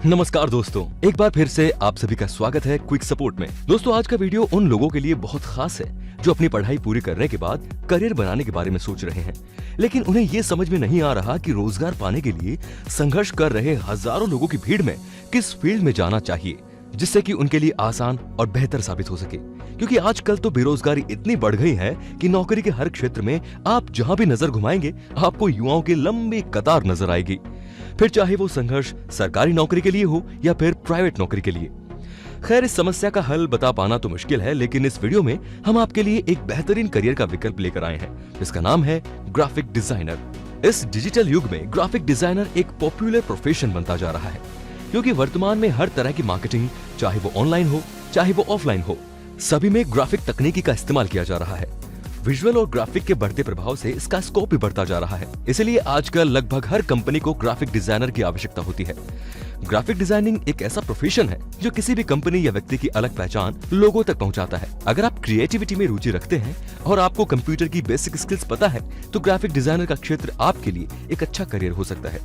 नमस्कार दोस्तों, एक बार फिर से आप सभी का स्वागत है क्विक सपोर्ट में। दोस्तों, आज का वीडियो उन लोगों के लिए बहुत खास है जो अपनी पढ़ाई पूरी करने के बाद करियर बनाने के बारे में सोच रहे हैं, लेकिन उन्हें ये समझ में नहीं आ रहा कि रोजगार पाने के लिए संघर्ष कर रहे हजारों लोगों की भीड़ में किस फील्ड में जाना चाहिए जिससे कि उनके लिए आसान और बेहतर साबित हो सके। क्योंकि आजकल तो बेरोजगारी इतनी बढ़ गई है कि नौकरी के हर क्षेत्र में आप जहां भी नजर घुमाएंगे आपको युवाओं की लंबी कतार नजर आएगी, फिर चाहे वो संघर्ष सरकारी नौकरी के लिए हो या फिर प्राइवेट नौकरी के लिए। खैर, इस समस्या का हल बता पाना तो मुश्किल है, लेकिन इस वीडियो में हम आपके लिए एक बेहतरीन करियर का विकल्प लेकर आए हैं जिसका नाम है ग्राफिक डिजाइनर। इस डिजिटल युग में ग्राफिक डिजाइनर एक पॉपुलर प्रोफेशन बनता जा रहा है, क्योंकि वर्तमान में हर तरह की मार्केटिंग, चाहे वो ऑनलाइन हो चाहे वो ऑफलाइन हो, सभी में ग्राफिक तकनीकी का इस्तेमाल किया जा रहा है। विजुअल और ग्राफिक के बढ़ते प्रभाव से इसका स्कोप भी बढ़ता जा रहा है। इसलिए आजकल लगभग हर कंपनी को ग्राफिक डिजाइनर की आवश्यकता होती है। ग्राफिक डिजाइनिंग एक ऐसा प्रोफेशन है जो किसी भी कंपनी या व्यक्ति की अलग पहचान लोगों तक पहुंचाता है। अगर आप क्रिएटिविटी में रुचि रखते हैं और आपको कंप्यूटर की बेसिक स्किल्स पता है तो ग्राफिक डिजाइनर का क्षेत्र आपके लिए एक अच्छा करियर हो सकता है।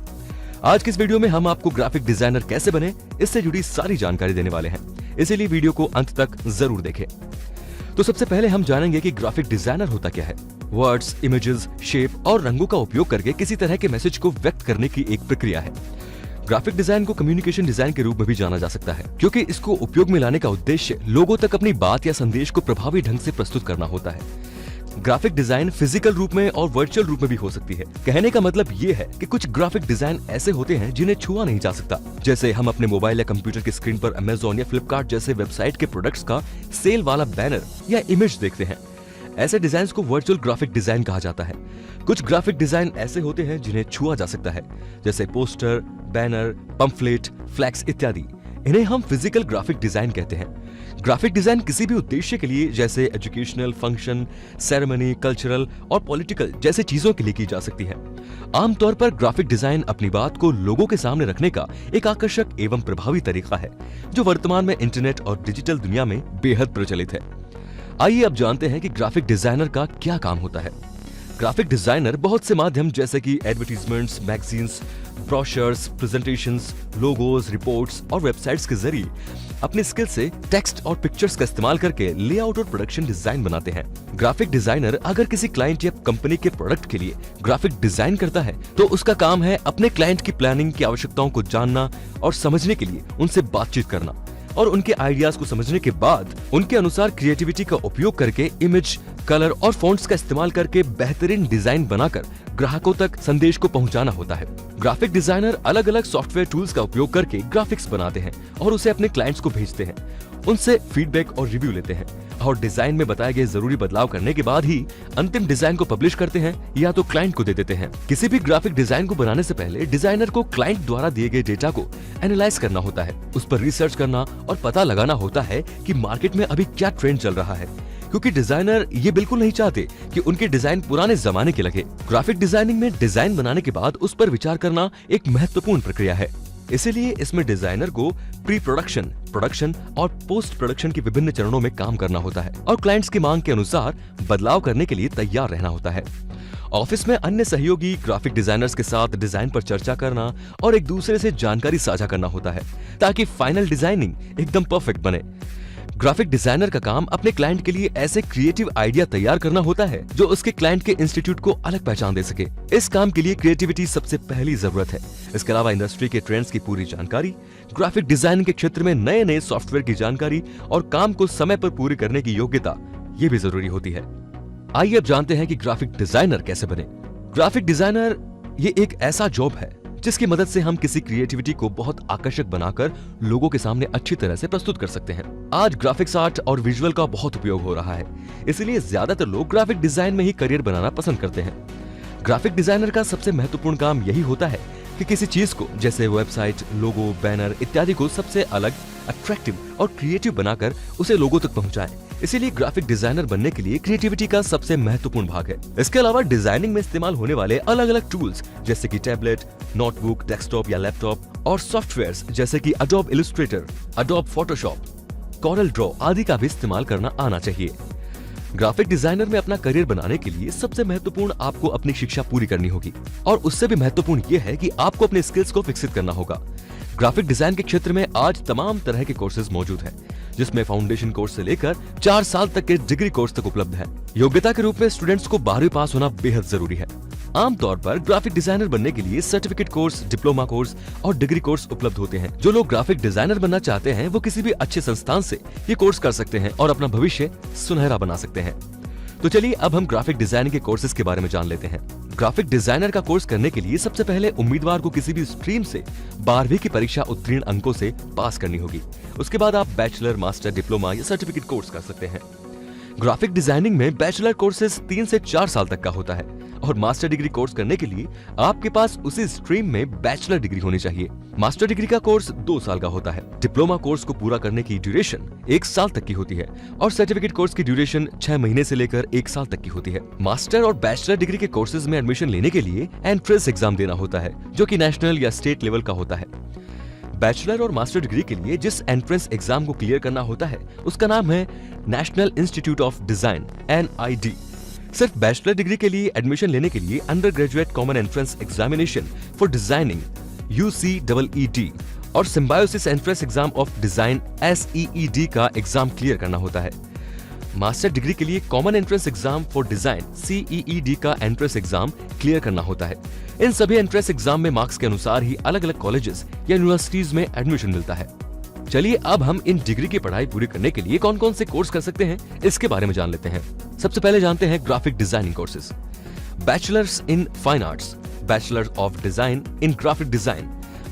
आज की इस वीडियो में हम आपको ग्राफिक डिजाइनर कैसे बने इससे जुड़ी सारी जानकारी देने वाले हैं, इसीलिए वीडियो को अंत तक जरूर देखें। तो सबसे पहले हम जानेंगे कि ग्राफिक डिजाइनर होता क्या है। वर्ड्स, इमेजेस, शेप और रंगों का उपयोग करके किसी तरह के मैसेज को व्यक्त करने की एक प्रक्रिया है। ग्राफिक डिजाइन को कम्युनिकेशन डिजाइन के रूप में भी जाना जा सकता है, क्योंकि इसको उपयोग में लाने का उद्देश्य लोगों तक अपनी बात या संदेश को प्रभावी ढंग से प्रस्तुत करना होता है। ग्राफिक डिजाइन फिजिकल रूप में और वर्चुअल रूप में भी हो सकती है। कहने का मतलब ये है कि कुछ ग्राफिक डिजाइन ऐसे होते हैं जिन्हें छुआ नहीं जा सकता, जैसे हम अपने मोबाइल या कंप्यूटर की स्क्रीन पर अमेज़न या फ्लिपकार्ट जैसे वेबसाइट के प्रोडक्ट्स का सेल वाला बैनर या इमेज देखते हैं। ऐसे डिजाइन को वर्चुअल ग्राफिक डिजाइन कहा जाता है। कुछ ग्राफिक डिजाइन ऐसे होते हैं जिन्हें छुआ जा सकता है, जैसे पोस्टर, बैनर, पंफलेट, फ्लैक्स इत्यादि। इन्हें हम फिजिकल ग्राफिक डिजाइन कहते हैं। ग्राफिक डिजाइन किसी भी उद्देश्य के लिए, जैसे एजुकेशनल, फंक्शन, सेरेमनी, कल्चरल और पॉलिटिकल जैसे चीजों के लिए की जा सकती है। आमतौर पर ग्राफिक डिजाइन अपनी बात को लोगों के सामने रखने का एक आकर्षक एवं प्रभावी तरीका है, जो वर्तमान में इंटरनेट और डिजिटल दुनिया में बेहद प्रचलित है। आइए अब जानते हैं कि ग्राफिक डिजाइनर का क्या काम होता है। ग्राफिक डिजाइनर बहुत से माध्यम जैसे कि advertisements, magazines, brochures, presentations, logos, reports और वेबसाइट्स के जरिए अपने स्किल से टेक्स्ट और पिक्चर्स का इस्तेमाल करके लेआउट और प्रोडक्शन डिजाइन बनाते हैं। ग्राफिक डिजाइनर अगर किसी क्लाइंट या कंपनी के प्रोडक्ट के लिए ग्राफिक डिजाइन करता है तो उसका काम है अपने क्लाइंट की प्लानिंग की आवश्यकताओं को जानना और समझने के लिए उनसे बातचीत करना, और उनके आइडियाज को समझने के बाद उनके अनुसार क्रिएटिविटी का उपयोग करके इमेज, कलर और फॉन्ट्स का इस्तेमाल करके बेहतरीन डिजाइन बनाकर ग्राहकों तक संदेश को पहुंचाना होता है। ग्राफिक डिजाइनर अलग अलग सॉफ्टवेयर टूल्स का उपयोग करके ग्राफिक्स बनाते हैं और उसे अपने क्लाइंट्स को भेजते हैं। उनसे फीडबैक और रिव्यू लेते हैं और डिजाइन में बताए गए जरूरी बदलाव करने के बाद ही अंतिम डिजाइन को पब्लिश करते हैं या तो क्लाइंट को दे देते हैं। किसी भी ग्राफिक डिजाइन को बनाने से पहले डिजाइनर को क्लाइंट द्वारा दिए गए डेटा को एनालाइज करना होता है, उस पर रिसर्च करना और पता लगाना होता है कि मार्केट में अभी क्या ट्रेंड चल रहा है, क्योंकि डिजाइनर ये बिल्कुल नहीं चाहते कि उनके डिजाइन पुराने जमाने के लगे। ग्राफिक डिजाइनिंग में डिजाइन बनाने के बाद उस पर विचार करना एक महत्वपूर्ण प्रक्रिया है, इसीलिए इसमें डिजाइनर को प्री प्रोडक्शन, प्रोडक्शन और पोस्ट प्रोडक्शन के विभिन्न चरणों में काम करना होता है और क्लाइंट्स की मांग के अनुसार बदलाव करने के लिए तैयार रहना होता है। ऑफिस में अन्य सहयोगी ग्राफिक डिजाइनर्स के साथ डिजाइन पर चर्चा करना और एक दूसरे से जानकारी साझा करना होता है ताकि फाइनल डिजाइनिंग एकदम परफेक्ट बने। ग्राफिक डिजाइनर का काम अपने क्लाइंट के लिए ऐसे क्रिएटिव आइडिया तैयार करना होता है जो उसके क्लाइंट के इंस्टीट्यूट को अलग पहचान दे सके। इस काम के लिए क्रिएटिविटी सबसे पहली जरूरत है। इसके अलावा इंडस्ट्री के ट्रेंड्स की पूरी जानकारी, ग्राफिक डिजाइन के क्षेत्र में नए नए सॉफ्टवेयर की जानकारी और काम को समय पर पूरी करने की योग्यता, ये भी जरूरी होती है। आइए अब जानते हैं कि ग्राफिक डिजाइनर कैसे बने। ग्राफिक डिजाइनर ये एक ऐसा जॉब है जिसकी मदद से हम किसी क्रिएटिविटी को बहुत आकर्षक बनाकर लोगों के सामने अच्छी तरह से प्रस्तुत कर सकते हैं। आज ग्राफिक्स आर्ट और विजुअल का बहुत उपयोग हो रहा है, इसलिए ज्यादातर लोग ग्राफिक डिजाइन में ही करियर बनाना पसंद करते हैं। ग्राफिक डिजाइनर का सबसे महत्वपूर्ण काम यही होता है कि किसी चीज को, जैसे वेबसाइट, लोगो, बैनर इत्यादि को सबसे अलग, अट्रैक्टिव और क्रिएटिव बनाकर उसे लोगों तक पहुंचाएं। इसीलिए ग्राफिक डिजाइनर बनने के लिए क्रिएटिविटी का सबसे महत्वपूर्ण भाग है। इसके अलावा डिजाइनिंग में इस्तेमाल होने वाले अलग अलग टूल्स जैसे कि टैबलेट, नोटबुक, डेस्कटॉप या लैपटॉप और सॉफ्टवेयर्स जैसे कि Adobe Illustrator, Adobe Photoshop, Corel Draw आदि का भी इस्तेमाल करना आना चाहिए। ग्राफिक डिजाइनर में अपना करियर बनाने के लिए सबसे महत्वपूर्ण आपको अपनी शिक्षा पूरी करनी होगी और उससे भी महत्वपूर्ण यह है कि आपको अपने स्किल्स को विकसित करना होगा। ग्राफिक डिजाइन के क्षेत्र में आज तमाम तरह के कोर्सेज मौजूद हैं, जिसमें फाउंडेशन कोर्स से लेकर 4 साल तक के डिग्री कोर्स तक उपलब्ध है। योग्यता के रूप में स्टूडेंट्स को 12वीं पास होना बेहद जरूरी है। आमतौर पर ग्राफिक डिजाइनर बनने के लिए सर्टिफिकेट कोर्स, डिप्लोमा कोर्स और डिग्री कोर्स उपलब्ध होते हैं। जो लोग ग्राफिक डिजाइनर बनना चाहते हैं वो किसी भी अच्छे संस्थान से ये कोर्स कर सकते हैं और अपना भविष्य सुनहरा बना सकते हैं। तो चलिए अब हम ग्राफिक डिजाइनिंग के कोर्सेज के बारे में जान लेते हैं। ग्राफिक डिजाइनर का कोर्स करने के लिए सबसे पहले उम्मीदवार को किसी भी स्ट्रीम से 12वीं की परीक्षा उत्तीर्ण अंकों से पास करनी होगी। उसके बाद आप बैचलर, मास्टर, डिप्लोमा या सर्टिफिकेट कोर्स कर सकते हैं। ग्राफिक डिजाइनिंग में बैचलर कोर्सेज 3 से 4 साल तक का होता है और मास्टर डिग्री कोर्स करने के लिए आपके पास उसी स्ट्रीम में बैचलर डिग्री होनी चाहिए। मास्टर डिग्री का कोर्स 2 साल का होता है। डिप्लोमा कोर्स को पूरा करने की ड्यूरेशन 1 साल तक की होती है और सर्टिफिकेट कोर्स की ड्यूरेशन 6 महीने से लेकर 1 साल तक की होती है। मास्टर और बैचलर डिग्री के कोर्सेज में एडमिशन लेने के लिए एंट्रेंस एग्जाम देना होता है, जो कि नेशनल या स्टेट लेवल का होता है। बैचलर और मास्टर डिग्री के लिए जिस एंट्रेंस एग्जाम को क्लियर करना होता है उसका नाम है national institute of design (NID). सिर्फ बैचलर डिग्री के लिए एडमिशन लेने के लिए under graduate common entrance examination for designing UCEED और symbiosis entrance exam of design SEED का एग्जाम क्लियर करना होता है। मास्टर डिग्री के लिए common entrance exam for design CEED का एंट्रेंस एग्जाम क्लियर करना होता है। इन सभी एंट्रेंस एग्जाम में मार्क्स के अनुसार ही अलग अलग कॉलेजेस या यूनिवर्सिटीज में एडमिशन मिलता है। चलिए अब हम इन डिग्री की पढ़ाई पूरी करने के लिए कौन कौन से कोर्स कर सकते हैं इसके बारे में जान लेते हैं। सबसे पहले जानते हैं graphic designing courses. Bachelors in fine arts, bachelor of design in graphic design,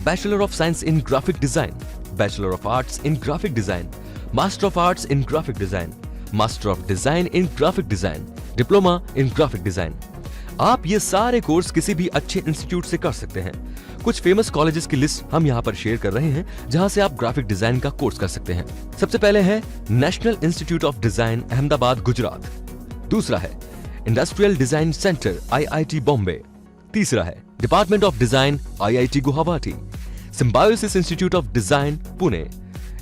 bachelor of science in graphic design, bachelor of arts in graphic design, master of arts in graphic design, master of design in graphic design, diploma in graphic design. आप ये सारे course किसी भी अच्छे institute से कर सकते हैं। कुछ फेमस कॉलेजेस की लिस्ट हम यहाँ पर शेयर कर रहे हैं जहाँ से आप ग्राफिक डिजाइन का कोर्स कर सकते हैं। सबसे पहले है national institute of design Ahmedabad, Gujarat. दूसरा है industrial design centre IIT Bombay. तीसरा है department of design IIT Guwahati, symbiosis institute of design Pune,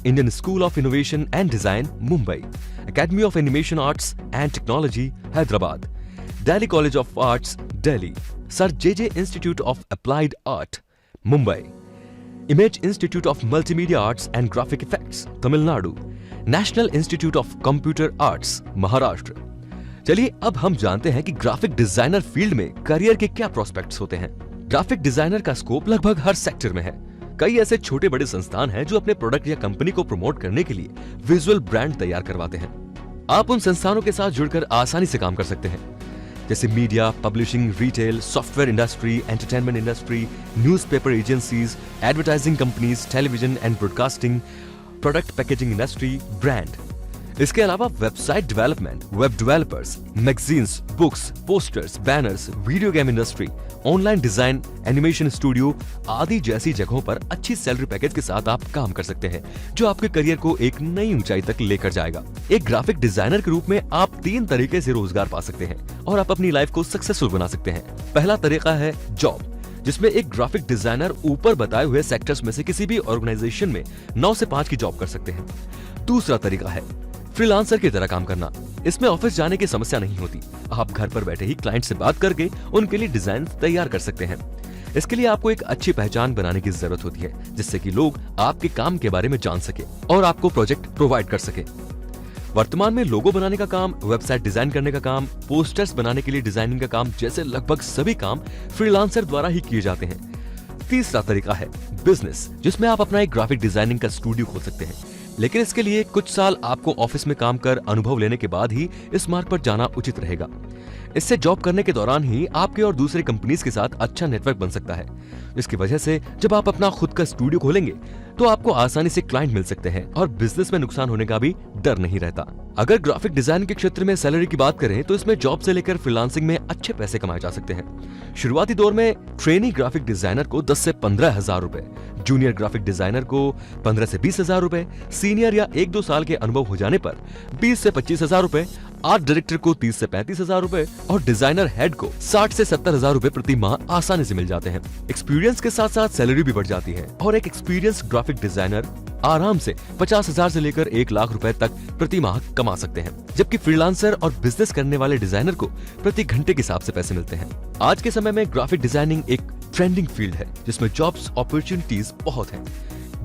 Indian school of innovation and design Mumbai, academy of animation arts and technology Hyderabad, Delhi college of arts Delhi, sir JJ institute of applied art Mumbai, image institute of multimedia arts and graphic effects Tamil Nadu, national institute of computer arts Maharashtra. चलिए अब हम जानते हैं कि graphic designer field में career के क्या prospects होते हैं। ग्राफिक डिजाइनर का स्कोप लगभग हर सेक्टर में है। कई ऐसे छोटे बड़े संस्थान हैं जो अपने प्रोडक्ट या कंपनी को प्रमोट करने के लिए विजुअल ब्रांड तैयार करवाते हैं। आप उन संस्थानों के साथ जुड़कर आसानी से काम कर सकते हैं, जैसे media, publishing, retail, software industry, entertainment industry, newspaper agencies, advertising companies, television and broadcasting, product packaging industry, brand. इसके अलावा website development, web developers, magazines, books, posters, banners, video game industry, online design, animation studio आदि जैसी जगहों पर अच्छी salary package के साथ आप काम कर सकते हैं, जो आपके करियर को एक नई ऊंचाई तक लेकर जाएगा। एक ग्राफिक डिजाइनर के रूप में आप 3 तरीके से रोजगार पा सकते हैं और आप अपनी लाइफ को सक्सेसफुल बना सकते हैं। पहला तरीका है जॉब, जिसमें एक ग्राफिक डिजाइनर ऊपर बताए हुए सेक्टर्स में से किसी भी ऑर्गेनाइजेशन में 9 से 5 की जॉब कर सकते हैं। दूसरा तरीका है फ्रीलांसर की तरह काम करना। इसमें ऑफिस जाने की समस्या नहीं होती। आप घर पर बैठे ही क्लाइंट से बात करके उनके लिए डिजाइन तैयार कर सकते हैं। इसके लिए आपको एक अच्छी पहचान बनाने की जरूरत होती है, जिससे कि लोग आपके काम के बारे में जान सके और आपको प्रोजेक्ट प्रोवाइड कर सके। वर्तमान में लोगो बनाने का काम, वेबसाइट डिजाइन करने का काम, पोस्टर्स बनाने के लिए डिजाइनिंग का काम जैसे लगभग सभी काम फ्रीलांसर द्वारा ही किए जाते हैं। तीसरा तरीका है बिजनेस, जिसमें आप अपना एक ग्राफिक डिजाइनिंग का स्टूडियो खोल सकते हैं, लेकिन इसके लिए कुछ साल आपको ऑफिस में काम कर अनुभव लेने के बाद ही इस मार्ग पर जाना उचित रहेगा। इससे जॉब करने के दौरान ही आपके और दूसरे कंपनीज के साथ अच्छा नेटवर्क बन सकता है, जिसकी वजह से जब आप अपना खुद का स्टूडियो खोलेंगे तो आपको आसानी से क्लाइंट मिल सकते हैं और बिजनेस में नुकसान होने का भी डर नहीं रहता। अगर ग्राफिक डिजाइन के क्षेत्र में सैलरी की बात करें तो इसमें जॉब से लेकर फ्रीलांसिंग में अच्छे पैसे कमाए जा सकते हैं। शुरुआती दौर में ट्रेनी ग्राफिक डिजाइनर को 10 से 15 हजार रुपए, जूनियर ग्राफिक डिजाइनर को 15 से 20 हजार रुपए, सीनियर या 1-2 साल के अनुभव हो जाने पर 20 से 25 हजार रुपए, आर्ट डायरेक्टर को 30 से 35 हजार रुपए और डिजाइनर हेड को 60 से 70 हजार रुपए प्रति माह आसानी से मिल जाते हैं। एक्सपीरियंस के साथ साथ सैलरी भी बढ़ जाती है और एक एक्सपीरियंस ग्राफिक डिजाइनर आराम से 50 हजार से लेकर 1 लाख रुपए तक प्रति माह कमा सकते हैं, जबकि फ्रीलांसर और बिजनेस करने वाले डिजाइनर को प्रति घंटे के हिसाब से पैसे मिलते हैं। आज के समय में ग्राफिक डिजाइनिंग एक ट्रेंडिंग फील्ड है जिसमें जॉब्स अपॉर्चुनिटीज बहुत हैं।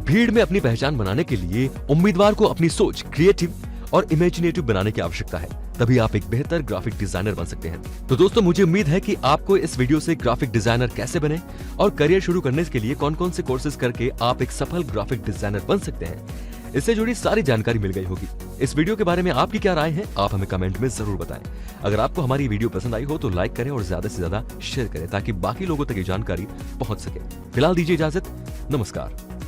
भीड़ में अपनी पहचान बनाने के लिए उम्मीदवार को अपनी सोच क्रिएटिव और इमेजिनेटिव बनाने की आवश्यकता है, तभी आप एक बेहतर ग्राफिक डिजाइनर बन सकते हैं। तो दोस्तों, मुझे उम्मीद है कि आपको इस वीडियो से ग्राफिक डिजाइनर कैसे बने और करियर शुरू करने के लिए कौन कौन से कोर्सेज करके आप एक सफल ग्राफिक डिजाइनर बन सकते हैं, इससे जुड़ी सारी जानकारी मिल गई होगी। इस वीडियो के बारे में आपकी क्या राय है, आप हमें कमेंट में जरूर बताएं। अगर आपको हमारी वीडियो पसंद आई हो तो लाइक करें और ज्यादा से ज्यादा शेयर करें ताकि बाकी लोगों तक ये जानकारी पहुंच सके। फिलहाल दीजिए इजाजत, नमस्कार।